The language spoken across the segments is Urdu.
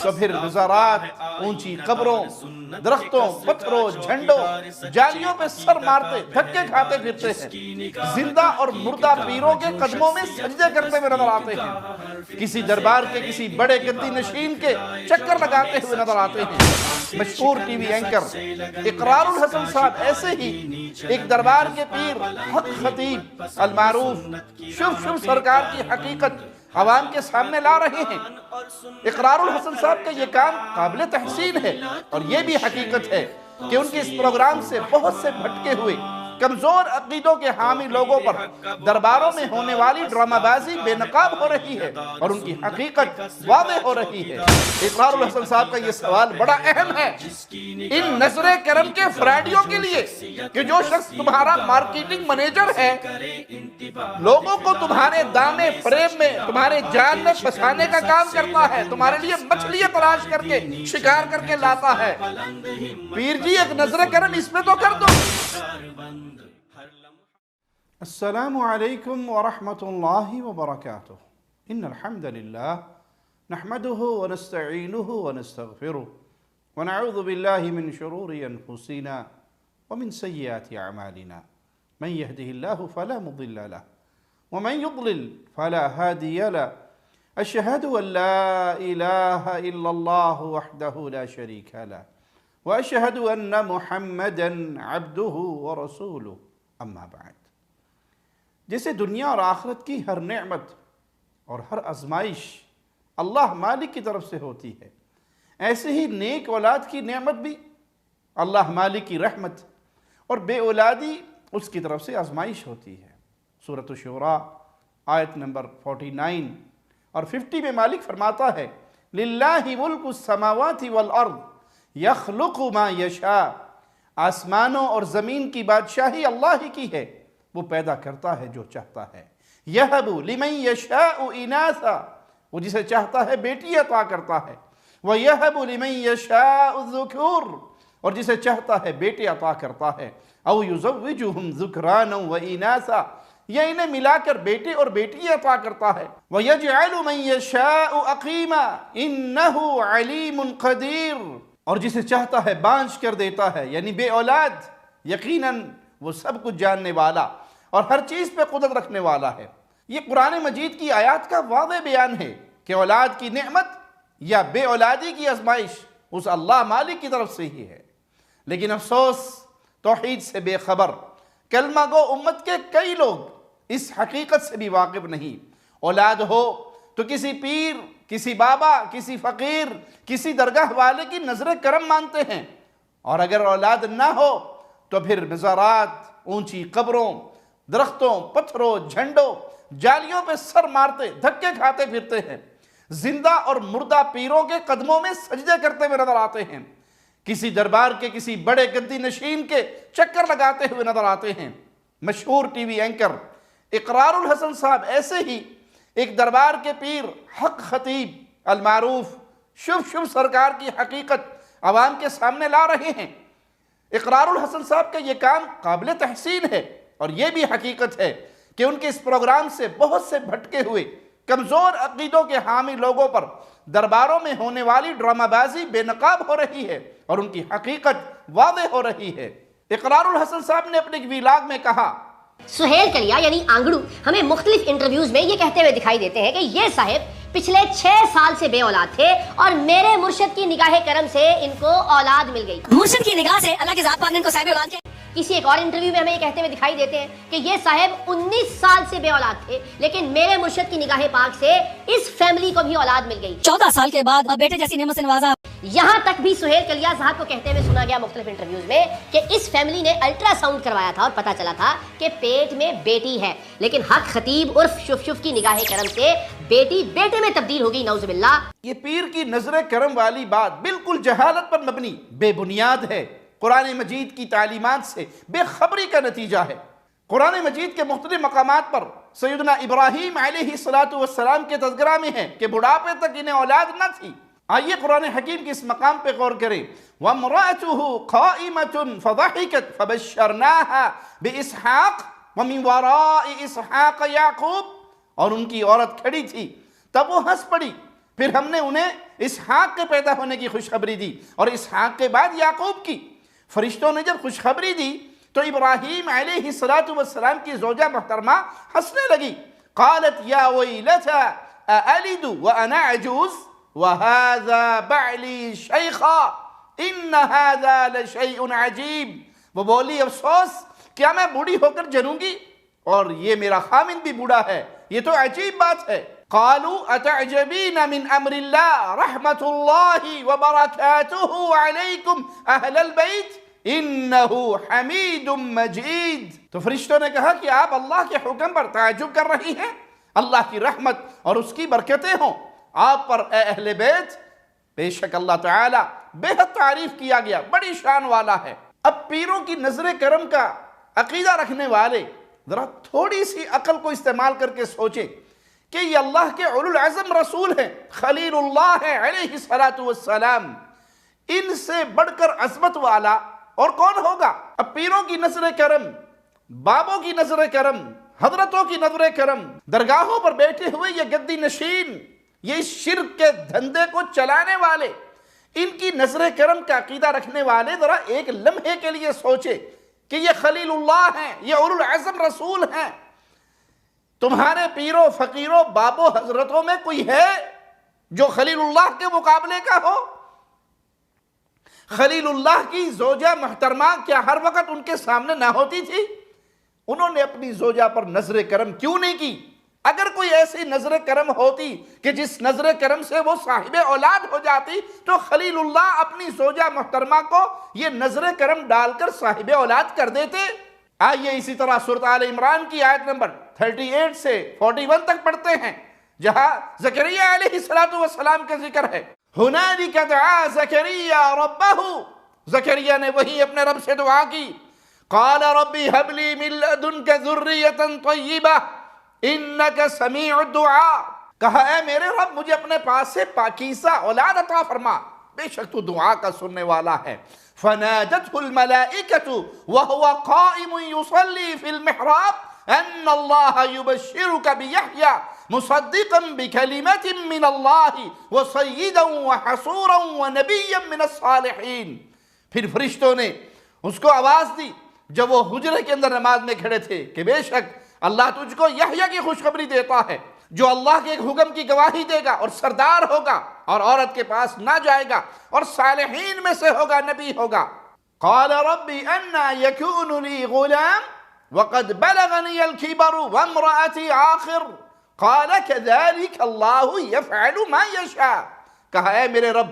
تو پھر مزارات، اونچی قبروں، درختوں، پتھروں، جھنڈوں، جالیوں پہ سر مارتے دھکے کھاتے پھرتے ہیں، زندہ اور مردہ پیروں کے قدموں میں سجدے کرتے ہوئے نظر آتے ہیں، کسی دربار کے کسی بڑے گدی نشین کے چکر لگاتے ہوئے نظر آتے ہیں۔ مشہور ٹی وی اینکر اقرار الحسن صاحب ایسے ہی ایک دربار کے پیر حق خطیب المعروف شف شف سرکار کی حقیقت عوام کے سامنے لا رہے ہیں۔ اقرار الحسن صاحب کا یہ کام قابل تحسین ہے، اور یہ بھی حقیقت ہے کہ ان کے اس پروگرام سے بہت سے بھٹکے ہوئے کمزور عقیدوں کے حامی لوگوں پر درباروں میں ہونے والی ڈرامہ بازی بے نقاب ہو رہی ہے اور ان کی حقیقت واضح ہو رہی ہے۔ اقرار الحسن صاحب کا یہ سوال بڑا اہم ہے ان نظر کرم کے فرائیڈیوں کے لیے کہ جو شخص تمہارا مارکیٹنگ منیجر ہے، لوگوں کو تمہارے دامے فریب میں تمہارے جال میں پھنسانے کا کام کرتا ہے، تمہارے لیے مچھلیاں تلاش کر کے شکار کر کے لاتا ہے۔ پیر جی ایک نظر کرم اس پہ تو کر دو۔ السلام علیکم ورحمۃ اللہ وبرکاتہ۔ ان الحمد للہ نحمده ونستعینه ونستغفره ونعوذ باللہ من شرور انفسنا ومن سیئات اعمالنا من يهده الله فلا مضل له ومن يضلل فلا هادي له اشهد ان لا اله الا الله وحده لا شريك له واشهد ان محمدا عبده ورسوله اما بعد۔ جیسے دنیا اور آخرت کی ہر نعمت اور ہر آزمائش اللہ مالک کی طرف سے ہوتی ہے، ایسے ہی نیک اولاد کی نعمت بھی اللہ مالک کی رحمت اور بے اولادی اس کی طرف سے آزمائش ہوتی ہے۔ سورۃ الشعراء آیت نمبر 49 اور 50 میں مالک فرماتا ہے لِلَّهِ مُلْكُ السَّمَاوَاتِ وَالْأَرْضِ يَخْلُقُ مَا يَشَاءُ، آسمانوں اور زمین کی بادشاہی اللہ ہی کی ہے، وہ پیدا کرتا ہے جو چاہتا ہے۔ يَهَبُ لِمَنْ يَشَاءُ إِنَاثًا، وہ جسے چاہتا ہے بیٹی عطا کرتا ہے۔ وَيَهَبُ لِمَنْ يَشَاءُ الذُّكُورَ، اور جسے چاہتا ہے بیٹے عطا کرتا ہے۔ أَوْ يُزَوِّجُهُمْ ذُكْرَانًا وَإِنَاثًا، یہ انہیں ملا کر بیٹے اور بیٹی عطا کرتا ہے۔ وَيَجْعَلُ مَنْ يَشَاءُ عَقِيمًا إِنَّهُ عَلِيمٌ قَدِيرٌ، اور جسے چاہتا ہے بانجھ کر دیتا ہے، یعنی بے اولاد، یقیناً وہ سب کچھ جاننے والا اور ہر چیز پہ قدرت رکھنے والا ہے۔ یہ قرآن مجید کی آیات کا واضح بیان ہے کہ اولاد کی نعمت یا بے اولادی کی آزمائش اس اللہ مالک کی طرف سے ہی ہے، لیکن افسوس توحید سے بے خبر کلمہ گو امت کے کئی لوگ اس حقیقت سے بھی واقف نہیں۔ اولاد ہو تو کسی پیر، کسی بابا، کسی فقیر، کسی درگاہ والے کی نظر کرم مانتے ہیں، اور اگر اولاد نہ ہو تو پھر مزارات، اونچی قبروں، درختوں، پتھروں، جھنڈوں، جالیوں پہ سر مارتے دھکے کھاتے پھرتے ہیں، زندہ اور مردہ پیروں کے قدموں میں سجدے کرتے ہوئے نظر آتے ہیں، کسی دربار کے کسی بڑے گدی نشین کے چکر لگاتے ہوئے نظر آتے ہیں۔ مشہور ٹی وی اینکر اقرار الحسن صاحب ایسے ہی ایک دربار کے پیر حق خطیب المعروف شف شف سرکار کی حقیقت عوام کے سامنے لا رہے ہیں۔ اقرار الحسن صاحب کا یہ کام قابل تحسین ہے، اور یہ بھی حقیقت ہے کہ ان کے اس پروگرام سے بہت سے بھٹکے ہوئے کمزور عقیدوں کے حامی لوگوں پر درباروں میں ہونے والی ڈرامہ بازی بے نقاب ہو رہی ہے اور ان کی حقیقت واضح ہو رہی ہے۔ اقرار الحسن صاحب نے اپنے ویلاگ میں کہا، سہیل کلیا یعنی آنگڑو ہمیں مختلف انٹرویوز میں یہ کہتے ہوئے دکھائی دیتے ہیں کہ یہ صاحب پچھلے 6 سال سے بے اولاد تھے اور میرے مرشد کی نگاہ کرم سے ان کو اولاد مل گئی۔ مرشد کی نگاہ سے اللہ کی ذات پاک نے ان کو صاحب اولاد کیا۔ کسی ایک اور انٹرویو میں ہمیں یہ کہتے ہوئے دکھائی دیتے ہیں کہ یہ صاحب 19 سال سے بے اولاد تھے، لیکن میرے مرشد کی نگاہ پاک سے اس فیملی کو بھی اولاد مل گئی۔ 14 سال کے بعد بیٹے جیسی نعمت سے نوازا۔ یہاں تک بھی سہیل کلیا صاحب کو کہتے ہوئے سنا گیا مختلف انٹرویوز میں کہ اس فیملی نے الٹرا ساؤنڈ کروایا تھا اور پتا چلا تھا کہ پیٹ میں بیٹی ہے، لیکن حق خطیب عرف شف شف کی نگاہ کرم سے بیٹی بیٹے میں تبدیل ہو گئی، نعوذ باللہ۔ یہ پیر کی نظر کرم والی بات بالکل جہالت پر مبنی بے بنیاد ہے، قرآن مجید کی تعلیمات سے بے خبری کا نتیجہ ہے۔ قرآن مجید کے مختلف مقامات پر سیدنا ابراہیم علیہ السلام کے تذکرہ میں ہے کہ بڑھاپے تک انہیں اولاد نہ تھی۔ آئیے قرآن حکیم کے اس مقام پہ غور کریں۔ وَامْرَأَتُهُ قَائِمَةٌ فَضَحِكَتْ فَبَشَّرْنَاهَا بِإِسْحَاقَ وَمِنْ وَرَاءِ إِسْحَاقَ يَعْقُوبَ، اور ان کی عورت کھڑی تھی، تب وہ ہنس پڑی، پھر ہم نے انہیں اسحاق کے پیدا ہونے کی خوشخبری دی، اور اسحاق کے بعد یعقوب کی۔ فرشتوں نے جب خوشخبری دی تو ابراہیم علیہ السلام کی زوجہ محترمہ ہنسنے لگی۔ قالت یا ویلتا أألد وأنا عجوز وهذا بعلی شیخا ان هذا لشیء عجیب۔ وہ بولی افسوس، کیا میں بوڑھی ہو کر جنوں گی اور یہ میرا خامن بھی بوڑھا ہے، یہ تو عجیب بات ہے۔ قالوا اتعجبین من امر اللہ رحمت اللہ وبرکاتہ علیکم اہل البیت انہ حمید مجید۔ تو فرشتوں نے کہا کہ آپ اللہ کے حکم پر تعجب کر رہی ہیں، اللہ کی رحمت اور اس کی برکتیں ہوں آپ پر اے اہل بیت، بے شک اللہ تعالی بے حد تعریف کیا گیا، بڑی شان والا ہے۔ اب پیروں کی نظر کرم کا عقیدہ رکھنے والے ذرا تھوڑی سی عقل کو استعمال کر کے سوچیں کہ یہ اللہ کے اولو العزم رسول ہیں، خلیل اللہ ہے علیہ السلام، ان سے بڑھ کر عظمت والا اور کون ہوگا؟ اب پیروں کی نظر کرم، بابوں کی نظر کرم، حضرتوں کی نظر کرم، درگاہوں پر بیٹھے ہوئے یہ گدی نشین، یہ شرک کے دھندے کو چلانے والے، ان کی نظر کرم کا عقیدہ رکھنے والے ذرا ایک لمحے کے لیے سوچے کہ یہ خلیل اللہ ہیں، یہ اولو العزم رسول ہیں۔ تمہارے پیروں فقیروں بابوں حضرتوں میں کوئی ہے جو خلیل اللہ کے مقابلے کا ہو؟ خلیل اللہ کی زوجہ محترمہ کیا ہر وقت ان کے سامنے نہ ہوتی تھی؟ انہوں نے اپنی زوجہ پر نظر کرم کیوں نہیں کی؟ اگر کوئی ایسی نظر کرم ہوتی کہ جس نظر کرم سے وہ صاحب اولاد ہو جاتی تو خلیل اللہ اپنی زوجہ محترمہ کو یہ نظر کرم ڈال کر صاحب اولاد کر دیتے۔ آئیے اسی طرح سورۃ آل عمران کی آیت نمبر 38 سے 41 تک پڑھتے ہیں، جہاں زکریا علیہ السلام کا ذکر ہے۔ ہنالک دعا زکریا ربہ، زکریا نے وہی اپنے رب سے دعا کی، قال ربی هب لی من لدنک ذریۃ طیبہ انک سمیع الدعاء، کہا اے میرے رب مجھے اپنے پاس سے پاکیزہ اولاد عطا فرما، بے شک تو دعا کا سننے والا ہے۔ فنادته الملائکۃ وهو قائم یصلی فی المحراب ان اللہ یبشرک بیحییٰ مصدقا بکلمۃ من اللہ وسیدا وحصورا ونبیا من الصالحین۔ پھر فرشتوں نے اس کو آواز دی جب وہ حجرے کے اندر نماز میں کھڑے تھے کہ بے شک اللہ تجھ کو یحییٰ کی خوشخبری دیتا ہے جو اللہ کے ایک حکم کی گواہی دے گا اور سردار ہوگا اور عورت کے پاس نہ جائے گا اور صالحین میں سے ہوگا، نبی ہوگا۔ قال ربی انا یکون لی غلام وقد بلغنی الکبر وامرأتی عاقر قال کذلک اللہ یفعل ما یشاء، کہا اے میرے رب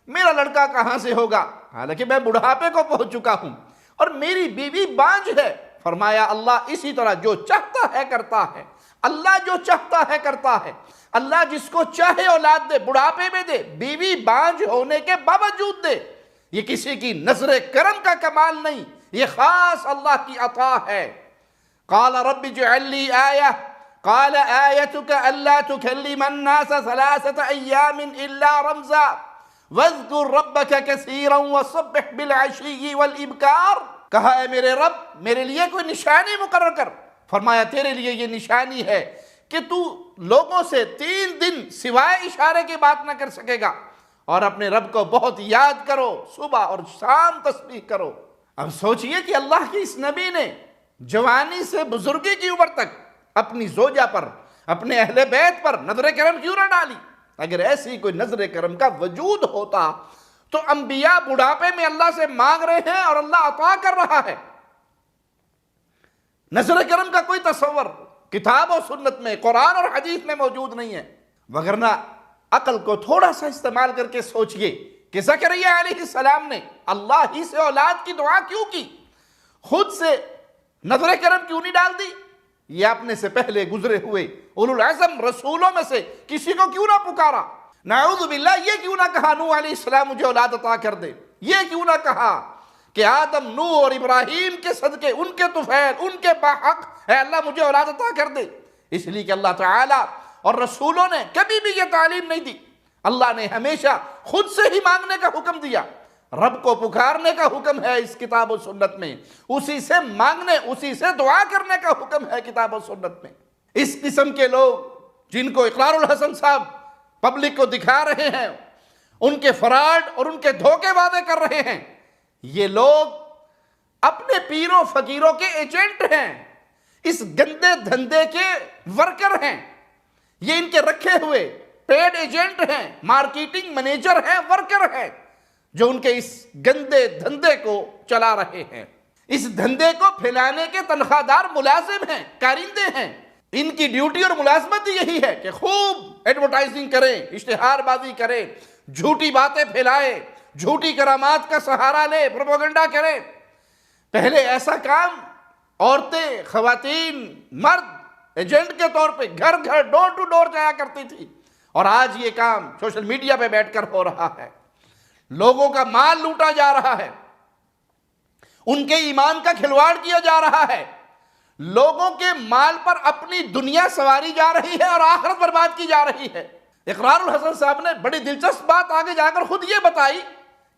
میرا لڑکا کہاں سے ہوگا حالانکہ میں بڑھاپے کو پہنچ چکا ہوں اور میری بیوی بانجھ ہے۔ فرمایا اللہ اسی طرح جو چاہتا ہے کرتا ہے، اللہ جو چاہتا ہے کرتا ہے، اللہ جس کو چاہے اولاد دے، بڑھاپے میں دے، بیوی بانجھ ہونے کے باوجود دے، یہ کسی کی نظر کرم کا کمال نہیں، یہ خاص اللہ کی عطا ہے۔ قال رب اجعل لی آیہ قال آیتک الا تکلم الناس 3 ایام الا رمزا وَاذْكُرْ رَبَّكَ كَثِيرًا وَصَبِّحْ بِالْعَشِيِّ وَالْإِبْكَارِ، کہا اے میرے رب میرے لیے کوئی نشانی مقرر کر۔ فرمایا تیرے لیے یہ نشانی ہے کہ تو لوگوں سے 3 دن سوائے اشارے کی بات نہ کر سکے گا اور اپنے رب کو بہت یاد کرو، صبح اور شام تسبیح کرو۔ اب سوچئے کہ اللہ کی اس نبی نے جوانی سے بزرگی کی عمر تک اپنی زوجہ پر، اپنے اہل بیت پر نظر کرم کیوں نہ ڈالی؟ اگر ایسی کوئی نظر کرم کا وجود ہوتا تو انبیاء بڑھاپے میں اللہ سے مانگ رہے ہیں اور اللہ عطا کر رہا ہے۔ نظر کرم کا کوئی تصور کتاب و سنت میں، قرآن اور حدیث میں موجود نہیں ہے، وگرنہ عقل کو تھوڑا سا استعمال کر کے سوچئے کہ زکریا علیہ السلام نے اللہ ہی سے اولاد کی دعا کیوں کی، خود سے نظر کرم کیوں نہیں ڈال دی؟ یہ اپنے سے پہلے گزرے ہوئے اولو العزم رسولوں میں سے کسی کو کیوں نہ پکارا؟ نعوذ باللہ یہ کیوں نہ کہا نوح علیہ السلام مجھے اولاد عطا کر دے؟ یہ کیوں نہ کہا کہ آدم، نوح اور ابراہیم کے صدقے، ان کے طفیل، ان کے باحق اے اللہ مجھے اولاد عطا کر دے؟ اس لیے کہ اللہ تعالیٰ اور رسولوں نے کبھی بھی یہ تعلیم نہیں دی، اللہ نے ہمیشہ خود سے ہی مانگنے کا حکم دیا، رب کو پکارنے کا حکم ہے اس کتاب و سنت میں، اسی سے مانگنے، اسی سے دعا کرنے کا حکم ہے کتاب و سنت میں۔ اس قسم کے لوگ جن کو اقرار الحسن صاحب پبلک کو دکھا رہے ہیں ان کے فراڈ اور ان کے دھوکے وعدے کر رہے ہیں، یہ لوگ اپنے پیروں فقیروں کے ایجنٹ ہیں، اس گندے دھندے کے ورکر ہیں، یہ ان کے رکھے ہوئے پیڈ ایجنٹ ہیں، مارکیٹنگ منیجر ہیں، ورکر ہیں، جو ان کے اس گندے دھندے کو چلا رہے ہیں۔ اس دھندے کو پھیلانے کے تنخواہ دار ملازم ہیں، کارندے ہیں۔ ان کی ڈیوٹی اور ملازمت یہی ہے کہ خوب ایڈورٹائزنگ کریں، اشتہار بازی کریں، جھوٹی باتیں پھیلائیں، جھوٹی کرامات کا سہارا لے، پروپیگنڈا کریں۔ پہلے ایسا کام عورتیں، خواتین، مرد ایجنٹ کے طور پہ گھر گھر ڈور ٹو ڈور جایا کرتی تھی، اور آج یہ کام سوشل میڈیا پہ بیٹھ کر ہو رہا ہے۔ لوگوں کا مال لوٹا جا رہا ہے، ان کے ایمان کا کھلواڑ کیا جا رہا ہے، لوگوں کے مال پر اپنی دنیا سواری جا رہی ہے اور آخرت برباد کی جا رہی ہے۔ اقرار الحسن صاحب نے بڑی دلچسپ بات آگے جا کر خود یہ بتائی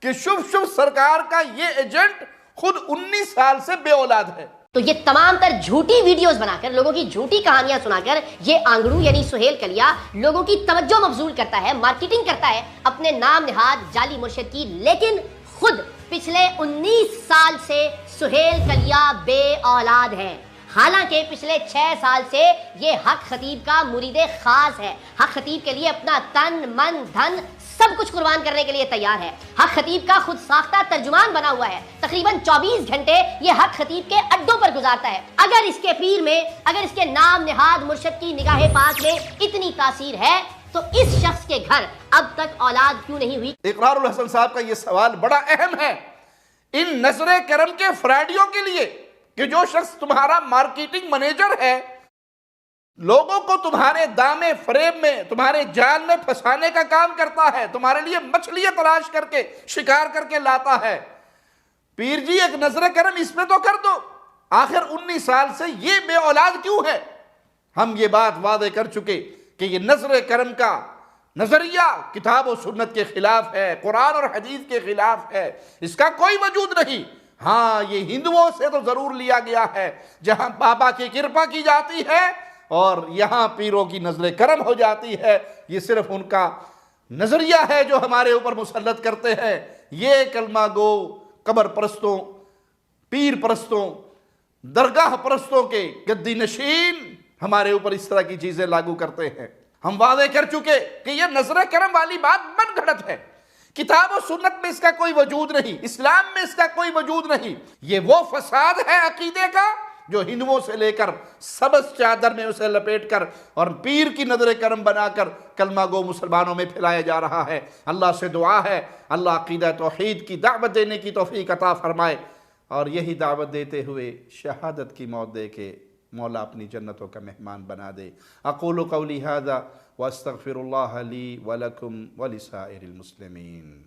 کہ شوف سرکار کا یہ ایجنٹ خود 19 سال سے بے اولاد ہے۔ تو یہ تمام تر جھوٹی ویڈیوز بنا کر، لوگوں کی جھوٹی کہانیاں سنا کر یہ آنگڑو یعنی سہیل کلیا لوگوں کی توجہ مبذول کرتا ہے، مارکیٹنگ کرتا ہے اپنے نام نہاد جعلی مرشد کی، لیکن خود پچھلے 19 سال سے سہیل کلیا بے اولاد ہے۔ حالانکہ پچھلے 6 سال سے یہ حق خطیب کا مرید خاص ہے، حق خطیب کے لیے اپنا تن من دھن سب کچھ قربان کرنے کے لیے تیار ہے، حق خطیب کا خود ساختہ ترجمان بنا ہوا ہے، تقریباً 24 گھنٹے یہ حق خطیب کے اڈوں پر گزارتا ہے۔ اگر اس کے پیر میں، اگر اس کے نام نہاد مرشد کی نگاہ پاک میں اتنی تاثیر ہے تو اس شخص کے گھر اب تک اولاد کیوں نہیں ہوئی؟ اقرار الحسن صاحب کا یہ سوال بڑا اہم ہے ان نظر کرم کے فراڈیوں کے لیے کہ جو شخص تمہارا مارکیٹنگ منیجر ہے، لوگوں کو تمہارے دامے فریب میں، تمہارے جال میں پھنسانے کا کام کرتا ہے، تمہارے لیے مچھلیاں تلاش کر کے شکار کر کے لاتا ہے۔ پیر جی ایک نظر کرم اس میں تو کر دو، آخر 19 سال سے یہ بے اولاد کیوں ہے؟ ہم یہ بات واضح کر چکے کہ یہ نظر کرم کا نظریہ کتاب و سنت کے خلاف ہے، قرآن اور حدیث کے خلاف ہے، اس کا کوئی وجود نہیں۔ ہاں یہ ہندوؤں سے تو ضرور لیا گیا ہے، جہاں بابا کی کرپا کی جاتی ہے اور یہاں پیروں کی نظر کرم ہو جاتی ہے، یہ صرف ان کا نظریہ ہے جو ہمارے اوپر مسلط کرتے ہیں۔ یہ کلمہ گو قبر پرستوں، پیر پرستوں، درگاہ پرستوں کے گدی نشین ہمارے اوپر اس طرح کی چیزیں لاگو کرتے ہیں۔ ہم واضح کر چکے کہ یہ نظر کرم والی بات من گھڑت ہے، کتاب و سنت میں اس کا کوئی وجود نہیں، اسلام میں اس کا کوئی وجود نہیں۔ یہ وہ فساد ہے عقیدے کا جو ہندوؤں سے لے کر سبز چادر میں اسے لپیٹ کر اور پیر کی نظر کرم بنا کر کلمہ گو مسلمانوں میں پھیلایا جا رہا ہے۔ اللہ سے دعا ہے اللہ عقیدہ توحید کی دعوت دینے کی توفیق عطا فرمائے، اور یہی دعوت دیتے ہوئے شہادت کی موت دے کے مولا اپنی جنتوں کا مہمان بنا دے۔ اقول قولی ھذا واستغفر اللہ لی ولکم ولسائر المسلمین۔